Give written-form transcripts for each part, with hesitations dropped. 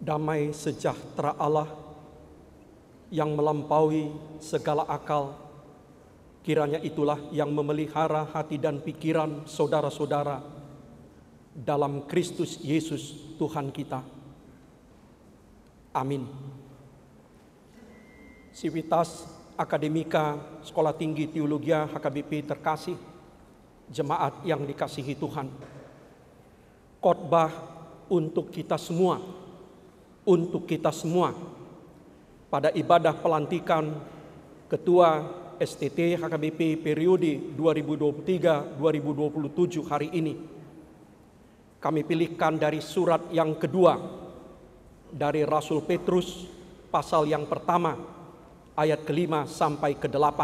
Damai sejahtera Allah yang melampaui segala akal, kiranya itulah yang memelihara hati dan pikiran saudara-saudara dalam Kristus Yesus Tuhan kita. Amin. Sivitas Akademika Sekolah Tinggi Teologia HKBP terkasih, jemaat yang dikasihi Tuhan. Khotbah untuk kita semua, pada ibadah pelantikan Ketua STT HKBP periode 2023-2027 hari ini, kami pilihkan dari surat yang kedua dari Rasul Petrus pasal yang pertama ayat ke-5 sampai ke-8.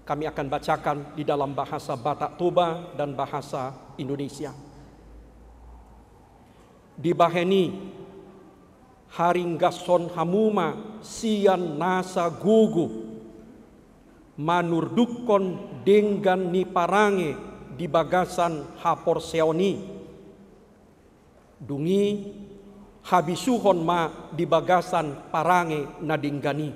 Kami akan bacakan di dalam bahasa Batak Toba dan bahasa Indonesia. Dibaheni haringgason hamuma sian nasa gugu manurdukon denggan ni parange di bagasan hapor seoni dungi habisuhon ma di bagasan parange nadinggani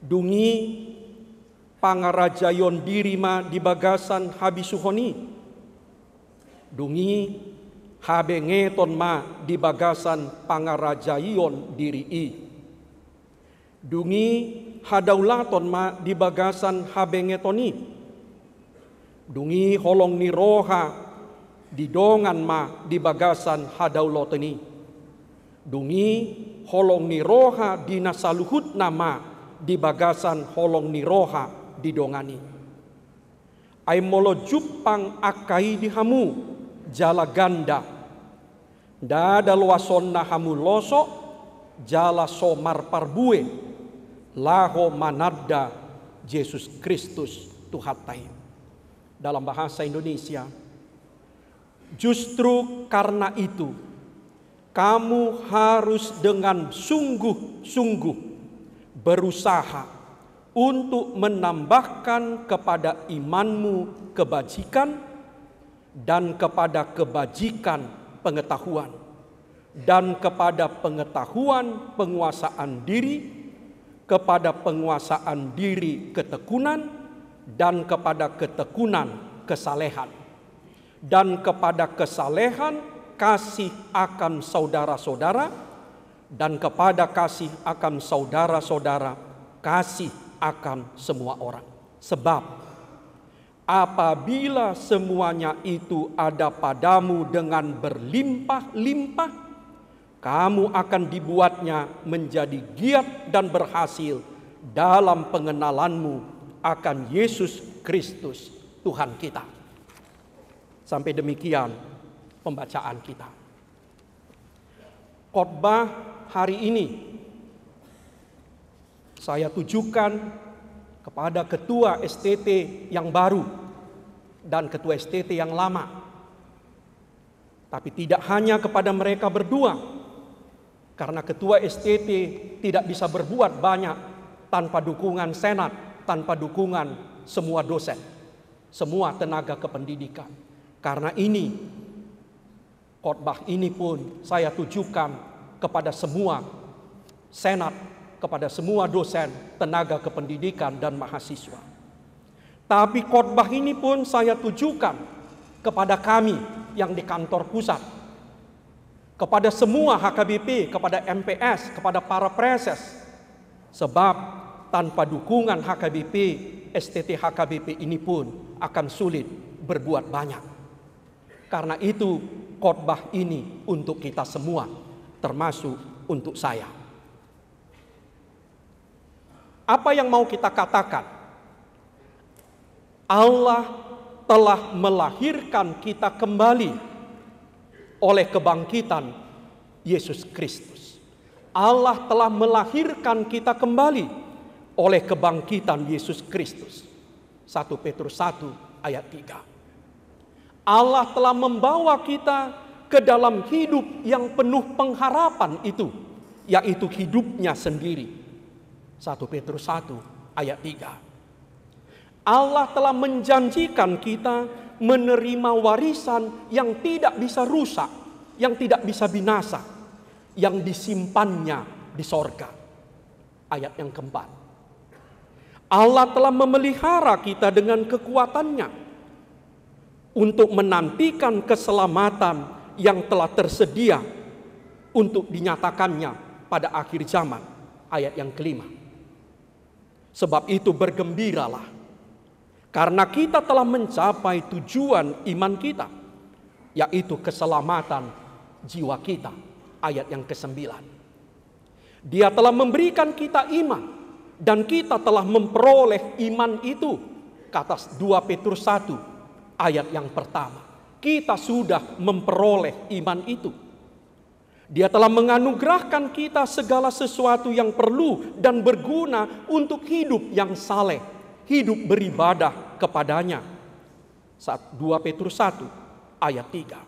dungi pangarajayon diri ma di bagasan habisuhoni dungi habe ngeton ma di bagasan pangarajayon diri i. Dungi hadaulaton ma di bagasan habe ngetoni. Dungi holong ni roha di dongan ma di bagasan hadaulotoni. Dungi holong ni roha di nasaluhut nama di bagasan holong ni roha di dongani. Ai molo jupang akai di hamu jala ganda dada luason nahamu loso jala somar parbue laho manada Yesus Kristus Tuhatai. Dalam bahasa Indonesia, justru karena itu kamu harus dengan sungguh-sungguh berusaha untuk menambahkan kepada imanmu kebajikan dan kepada kebajikan pengetahuan, dan kepada pengetahuan penguasaan diri, kepada penguasaan diri ketekunan, dan kepada ketekunan kesalehan, dan kepada kesalehan kasih akan saudara-saudara, dan kepada kasih akan saudara-saudara kasih akan semua orang. Sebab apabila semuanya itu ada padamu dengan berlimpah-limpah, kamu akan dibuatnya menjadi giat dan berhasil dalam pengenalanmu akan Yesus Kristus Tuhan kita. Sampai demikian pembacaan kita. Khotbah hari ini saya tujukan kepada ketua STT yang baru dan ketua STT yang lama. Tapi tidak hanya kepada mereka berdua, karena ketua STT tidak bisa berbuat banyak tanpa dukungan senat, tanpa dukungan semua dosen, semua tenaga kependidikan. Karena ini, khotbah ini pun saya tujukan kepada semua senat, kepada semua dosen, tenaga kependidikan, dan mahasiswa. Tapi khotbah ini pun saya tujukan kepada kami yang di kantor pusat, kepada semua HKBP, kepada MPS, kepada para preses. Sebab tanpa dukungan HKBP, STT HKBP ini pun akan sulit berbuat banyak. Karena itu khotbah ini untuk kita semua, termasuk untuk saya. Apa yang mau kita katakan? Allah telah melahirkan kita kembali oleh kebangkitan Yesus Kristus. Allah telah melahirkan kita kembali oleh kebangkitan Yesus Kristus. 1 Petrus 1 ayat 3. Allah telah membawa kita ke dalam hidup yang penuh pengharapan itu, yaitu hidupnya sendiri. 1 Petrus 1 ayat 3. Allah telah menjanjikan kita menerima warisan yang tidak bisa rusak, yang tidak bisa binasa, yang disimpannya di sorga. Ayat yang keempat. Allah telah memelihara kita dengan kekuatannya untuk menantikan keselamatan yang telah tersedia untuk dinyatakannya pada akhir zaman. Ayat yang kelima. Sebab itu bergembiralah, karena kita telah mencapai tujuan iman kita, yaitu keselamatan jiwa kita. Ayat yang kesembilan. Dia telah memberikan kita iman, dan kita telah memperoleh iman itu. Kata 2 Petrus 1 ayat yang pertama. Kita sudah memperoleh iman itu. Dia telah menganugerahkan kita segala sesuatu yang perlu dan berguna untuk hidup yang saleh, hidup beribadah kepadanya. 2 Petrus 1 ayat 3.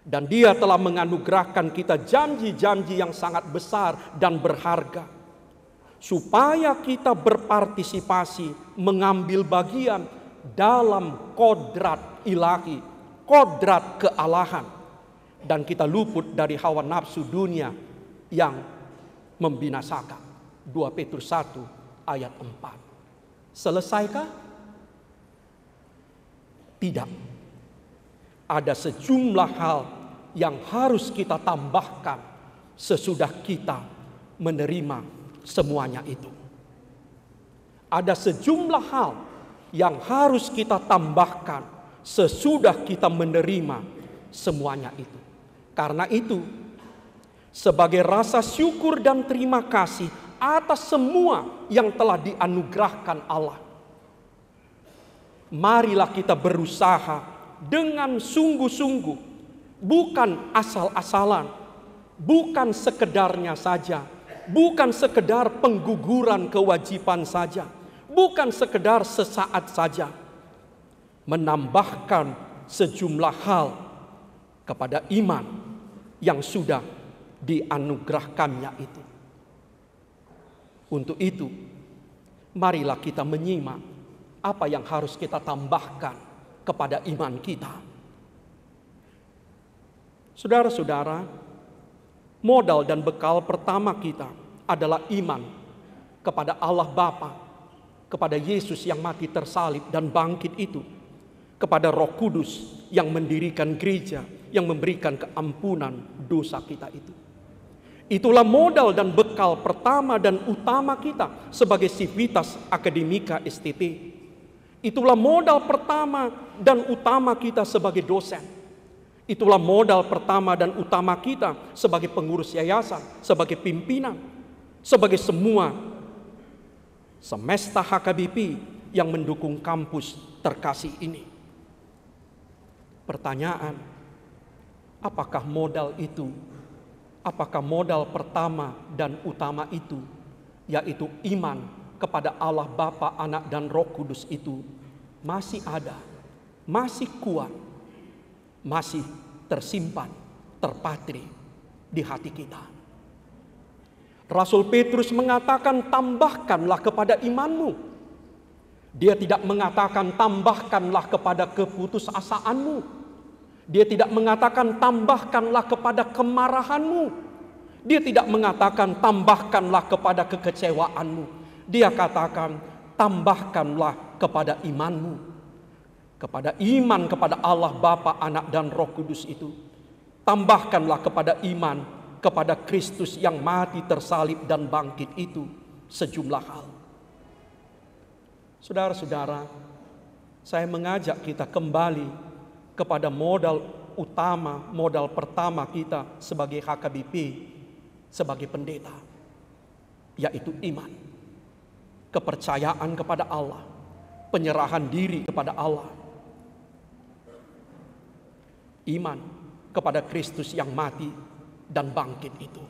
Dan dia telah menganugerahkan kita janji-janji yang sangat besar dan berharga, supaya kita berpartisipasi mengambil bagian dalam kodrat ilahi, kodrat kealahan, dan kita luput dari hawa nafsu dunia yang membinasakan. 2 Petrus 1 ayat 4. Selesaikah? Tidak. Ada sejumlah hal yang harus kita tambahkan sesudah kita menerima semuanya itu. Ada sejumlah hal yang harus kita tambahkan sesudah kita menerima semuanya itu. Karena itu, sebagai rasa syukur dan terima kasih atas semua yang telah dianugerahkan Allah, marilah kita berusaha dengan sungguh-sungguh, bukan asal-asalan, bukan sekedarnya saja, bukan sekedar pengguguran kewajiban saja, bukan sekedar sesaat saja, menambahkan sejumlah hal kepada iman yang sudah dianugerahkannya itu. Untuk itu, marilah kita menyimak apa yang harus kita tambahkan kepada iman kita. Saudara-saudara, modal dan bekal pertama kita adalah iman kepada Allah Bapa, kepada Yesus yang mati tersalib dan bangkit itu, kepada Roh Kudus yang mendirikan gereja, yang memberikan keampunan dosa kita itu. Itulah modal dan bekal pertama dan utama kita sebagai Civitas Akademika STT. Itulah modal pertama dan utama kita sebagai dosen. Itulah modal pertama dan utama kita sebagai pengurus yayasan, sebagai pimpinan, sebagai semua semesta HKBP yang mendukung kampus terkasih ini. Pertanyaan, apakah modal itu, apakah modal pertama dan utama itu, yaitu iman kepada Allah Bapa, Anak, dan Roh Kudus itu masih ada, masih kuat, masih tersimpan, terpatri di hati kita. Rasul Petrus mengatakan, tambahkanlah kepada imanmu. Dia tidak mengatakan tambahkanlah kepada keputusasaanmu. Dia tidak mengatakan tambahkanlah kepada kemarahanmu. Dia tidak mengatakan tambahkanlah kepada kekecewaanmu. Dia katakan, tambahkanlah kepada imanmu. Kepada iman kepada Allah Bapa, Anak, dan Roh Kudus itu. Tambahkanlah kepada iman kepada Kristus yang mati tersalib dan bangkit itu sejumlah hal. Saudara-saudara, saya mengajak kita kembali kepada modal utama, modal pertama kita sebagai HKBP, sebagai pendeta, yaitu iman. Kepercayaan kepada Allah, penyerahan diri kepada Allah, iman kepada Kristus yang mati dan bangkit itu.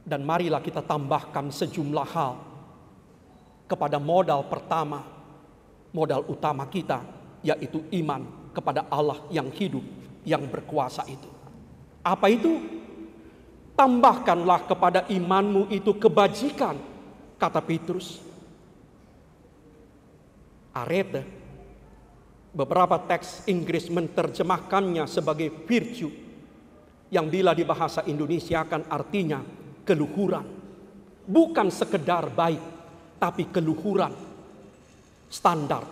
Dan marilah kita tambahkan sejumlah hal kepada modal pertama, modal utama kita, yaitu iman kepada Allah yang hidup, yang berkuasa itu. Apa itu? Tambahkanlah kepada imanmu itu kebajikan, kata Petrus. Arete, beberapa teks Inggris menerjemahkannya sebagai virtue. yang bila di bahasa Indonesia kan artinya keluhuran. Bukan sekedar baik, tapi keluhuran, standard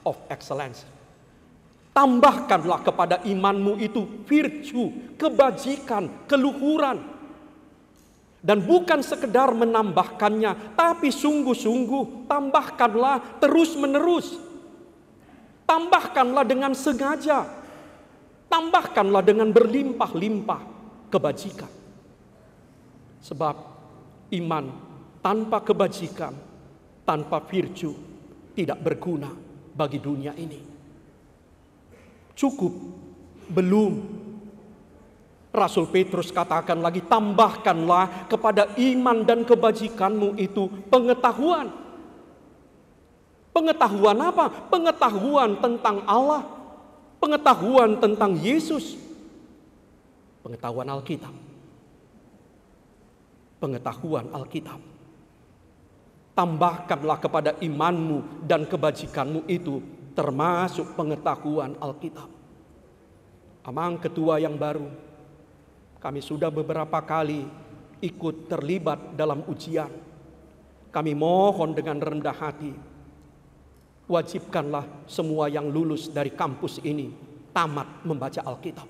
of excellence. Tambahkanlah kepada imanmu itu virtue, kebajikan, keluhuran. Dan bukan sekedar menambahkannya, tapi sungguh-sungguh tambahkanlah terus-menerus. Tambahkanlah dengan sengaja. Tambahkanlah dengan berlimpah-limpah kebajikan. Sebab iman tanpa kebajikan, tanpa virtue, tidak berguna bagi dunia ini. Cukup? Belum. Rasul Petrus katakan lagi, tambahkanlah kepada iman dan kebajikanmu itu pengetahuan. Pengetahuan apa? Pengetahuan tentang Allah. Pengetahuan tentang Yesus. Pengetahuan Alkitab. Pengetahuan Alkitab. Tambahkanlah kepada imanmu dan kebajikanmu itu termasuk pengetahuan Alkitab. Amang ketua yang baru, kami sudah beberapa kali ikut terlibat dalam ujian. Kami mohon dengan rendah hati, wajibkanlah semua yang lulus dari kampus ini tamat membaca Alkitab.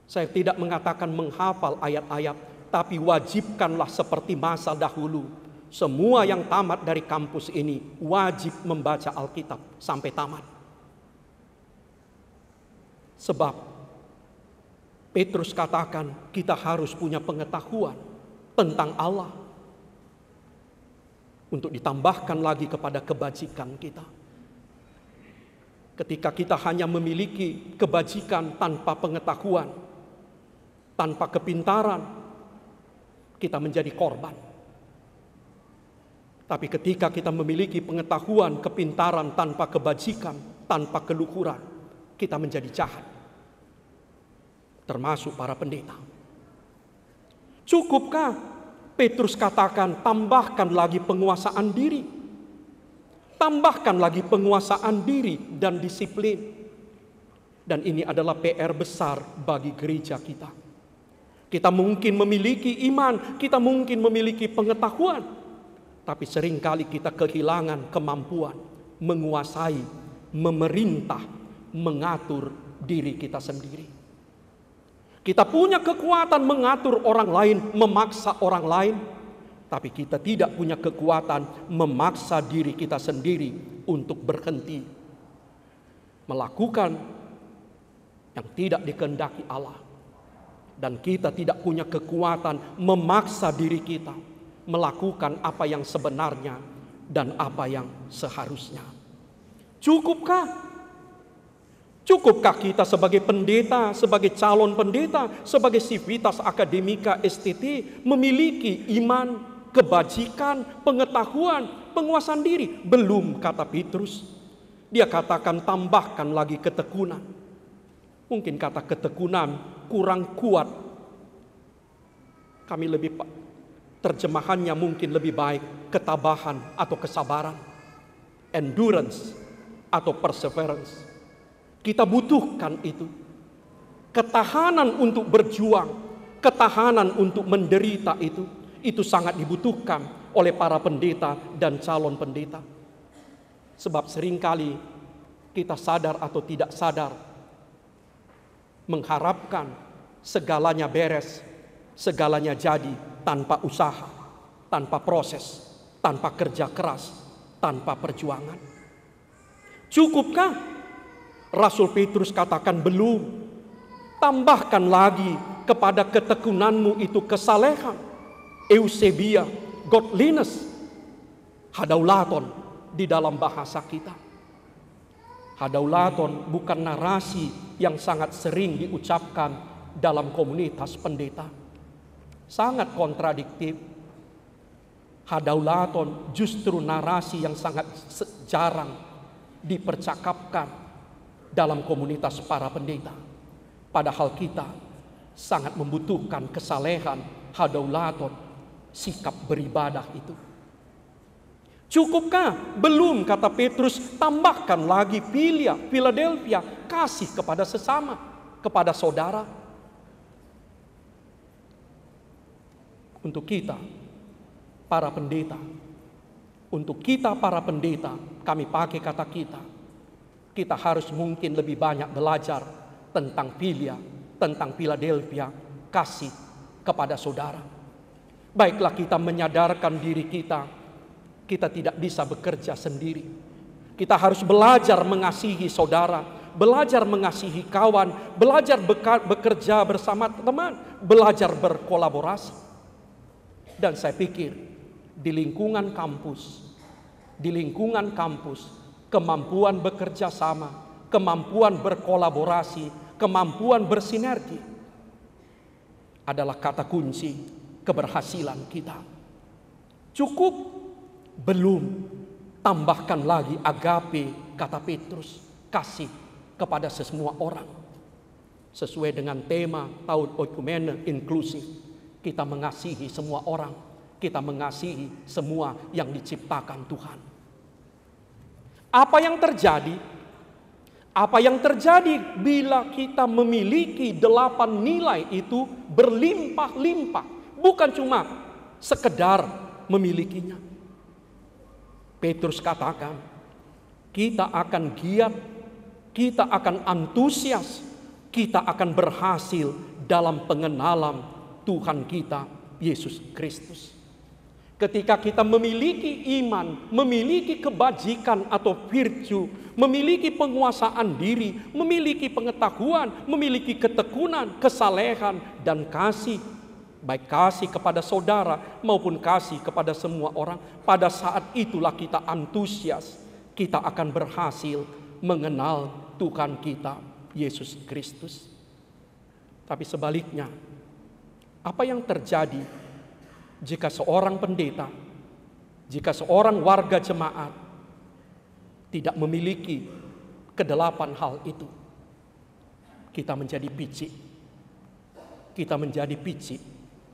Saya tidak mengatakan menghafal ayat-ayat, tapi wajibkanlah seperti masa dahulu. Semua yang tamat dari kampus ini wajib membaca Alkitab sampai tamat. Sebab Petrus katakan kita harus punya pengetahuan tentang Allah. Untuk ditambahkan lagi kepada kebajikan kita. Ketika kita hanya memiliki kebajikan tanpa pengetahuan, tanpa kepintaran, kita menjadi korban. Tapi ketika kita memiliki pengetahuan, kepintaran tanpa kebajikan, tanpa keluhuran, kita menjadi jahat. Termasuk para pendeta. Cukupkah Petrus katakan tambahkan lagi penguasaan diri? Tambahkan lagi penguasaan diri dan disiplin. Dan ini adalah PR besar bagi gereja kita. Kita mungkin memiliki iman, kita mungkin memiliki pengetahuan. Tapi seringkali kita kehilangan kemampuan menguasai, memerintah, mengatur diri kita sendiri. Kita punya kekuatan mengatur orang lain, memaksa orang lain. Tapi kita tidak punya kekuatan memaksa diri kita sendiri untuk berhenti melakukan yang tidak dikehendaki Allah. Dan kita tidak punya kekuatan memaksa diri kita melakukan apa yang sebenarnya dan apa yang seharusnya. Cukupkah? Cukupkah kita sebagai pendeta, sebagai calon pendeta, sebagai sivitas akademika STT memiliki iman, kebajikan, pengetahuan, penguasaan diri? Belum, kata Petrus. Dia katakan tambahkan lagi ketekunan. Mungkin kata ketekunan kurang kuat. Kami lebih terjemahannya mungkin lebih baik ketabahan atau kesabaran, endurance atau perseverance. Kita butuhkan itu. Ketahanan untuk berjuang, ketahanan untuk menderita itu sangat dibutuhkan oleh para pendeta dan calon pendeta. Sebab seringkali kita sadar atau tidak sadar mengharapkan segalanya beres, segalanya jadi tanpa usaha, tanpa proses, tanpa kerja keras, tanpa perjuangan. Cukupkah? Rasul Petrus katakan belum. Tambahkan lagi kepada ketekunanmu itu kesalehan, eusebia, godliness, hadaulaton di dalam bahasa kita. Hadaulaton bukan narasi yang sangat sering diucapkan dalam komunitas pendeta. Sangat kontradiktif. Hadaulaton justru narasi yang sangat jarang dipercakapkan dalam komunitas para pendeta. Padahal kita sangat membutuhkan kesalehan, hadaulaton, sikap beribadah itu. Cukupkah? Belum, kata Petrus. Tambahkan lagi Philadelphia, kasih kepada sesama, kepada saudara. untuk kita para pendeta. Untuk kita para pendeta, kami pakai kata kita harus mungkin lebih banyak belajar tentang filia, tentang Philadelphia, kasih kepada saudara. Baiklah kita menyadarkan diri kita tidak bisa bekerja sendiri. Kita harus belajar mengasihi saudara, belajar mengasihi kawan, belajar bekerja bersama teman, belajar berkolaborasi. Dan saya pikir di lingkungan kampus, kemampuan bekerja sama, kemampuan berkolaborasi, kemampuan bersinergi adalah kata kunci keberhasilan kita. Cukup? Belum. Tambahkan lagi agape, kata Petrus, kasih kepada semua orang. Sesuai dengan tema tahun Oikumene inklusif, kita mengasihi semua orang, kita mengasihi semua yang diciptakan Tuhan. Apa yang terjadi? Apa yang terjadi bila kita memiliki 8 nilai itu berlimpah-limpah, bukan cuma sekedar memilikinya. Petrus katakan, kita akan giat, kita akan antusias, kita akan berhasil dalam pengenalan Tuhan kita, Yesus Kristus. Ketika kita memiliki iman, memiliki kebajikan atau virtue, memiliki penguasaan diri, memiliki pengetahuan, memiliki ketekunan, kesalehan, dan kasih, baik kasih kepada saudara maupun kasih kepada semua orang, pada saat itulah kita antusias, kita akan berhasil mengenal Tuhan kita, Yesus Kristus. Tapi sebaliknya, apa yang terjadi jika seorang pendeta, jika seorang warga jemaat tidak memiliki ke-8 hal itu? Kita menjadi picik. Kita menjadi picik.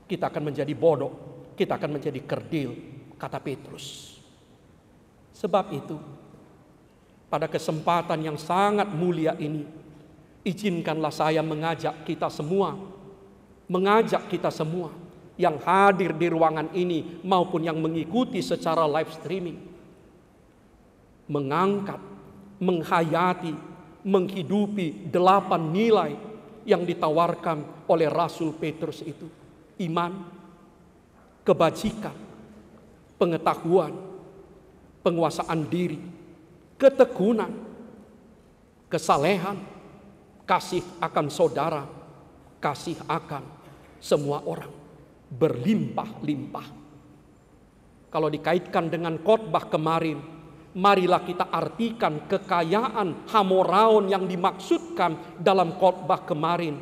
Kita akan menjadi bodoh. Kita akan menjadi kerdil, kata Petrus. Sebab itu, pada kesempatan yang sangat mulia ini, izinkanlah saya mengajak kita semua yang hadir di ruangan ini maupun yang mengikuti secara live streaming, mengangkat, menghayati, menghidupi 8 nilai yang ditawarkan oleh Rasul Petrus itu. Iman, kebajikan, pengetahuan, penguasaan diri, ketekunan, kesalehan, kasih akan saudara, kasih akan semua orang, berlimpah-limpah. Kalau dikaitkan dengan khotbah kemarin, marilah kita artikan kekayaan hamoraon yang dimaksudkan dalam khotbah kemarin.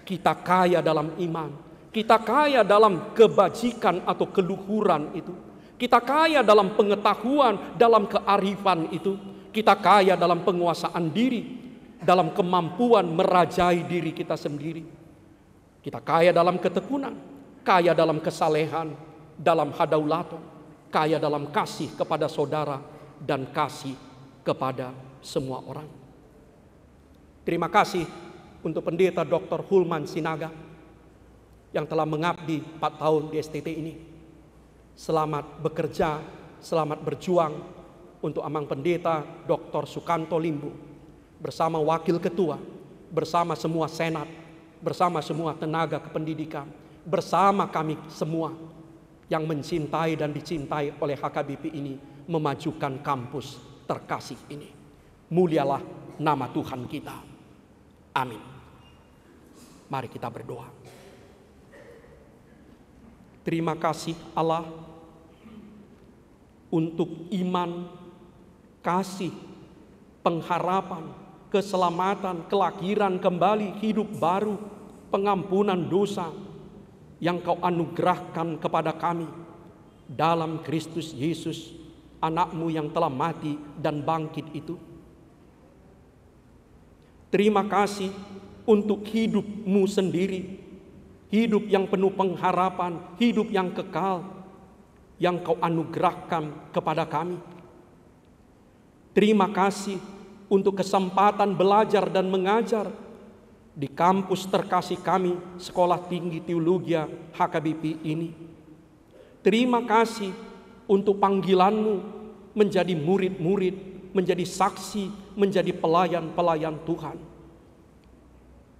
Kita kaya dalam iman, kita kaya dalam kebajikan atau keluhuran itu, kita kaya dalam pengetahuan, dalam kearifan itu, kita kaya dalam penguasaan diri, dalam kemampuan merajai diri kita sendiri. Kita kaya dalam ketekunan, kaya dalam kesalehan, dalam hadaulaton, kaya dalam kasih kepada saudara, dan kasih kepada semua orang. Terima kasih untuk Pendeta Dr. Hulman Sinaga yang telah mengabdi 4 tahun di STT ini. Selamat bekerja, selamat berjuang untuk Amang Pendeta Dr. Sukanto Limbu bersama Wakil Ketua, bersama semua Senat, bersama semua tenaga kependidikan, bersama kami semua yang mencintai dan dicintai oleh HKBP ini, memajukan kampus terkasih ini. Mulialah nama Tuhan kita. Amin. Mari kita berdoa. Terima kasih Allah untuk iman, kasih, pengharapan, keselamatan, kelahiran kembali, hidup baru, pengampunan dosa yang Kau anugerahkan kepada kami dalam Kristus Yesus, Anak-Mu yang telah mati dan bangkit itu. Terima kasih untuk hidup-Mu sendiri, hidup yang penuh pengharapan, hidup yang kekal, yang Kau anugerahkan kepada kami. Terima kasih untuk kesempatan belajar dan mengajar di kampus terkasih kami, Sekolah Tinggi Teologi HKBP ini. Terima kasih untuk panggilanmu menjadi murid-murid, menjadi saksi, menjadi pelayan-pelayan Tuhan.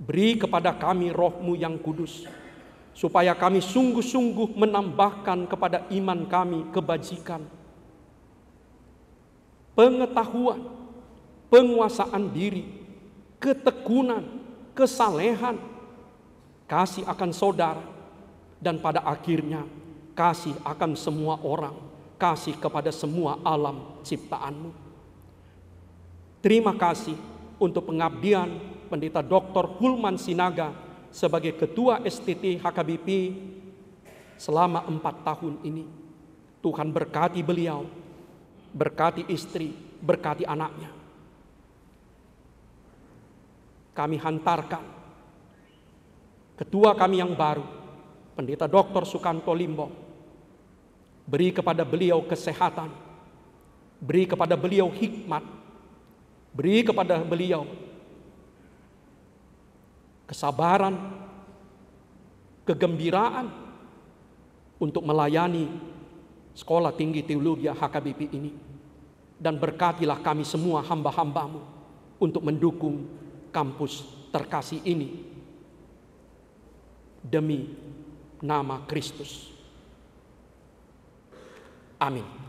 Beri kepada kami roh-Mu yang kudus, supaya kami sungguh-sungguh menambahkan kepada iman kami kebajikan, pengetahuan, penguasaan diri, ketekunan, kesalehan, kasih akan saudara, dan pada akhirnya kasih akan semua orang, kasih kepada semua alam ciptaan-Mu. Terima kasih untuk pengabdian Pendeta Dr. Hulman Sinaga sebagai Ketua STT HKBP selama 4 tahun ini. Tuhan berkati beliau, berkati istri, berkati anaknya. Kami hantarkan Ketua kami yang baru, Pendeta Dr. Sukanto Limbong. Beri kepada beliau kesehatan, beri kepada beliau hikmat, beri kepada beliau kesabaran, kegembiraan untuk melayani Sekolah Tinggi Teologi HKBP ini. Dan berkatilah kami semua hamba-hamba-Mu untuk mendukung kampus terkasih ini demi nama Kristus. Amin.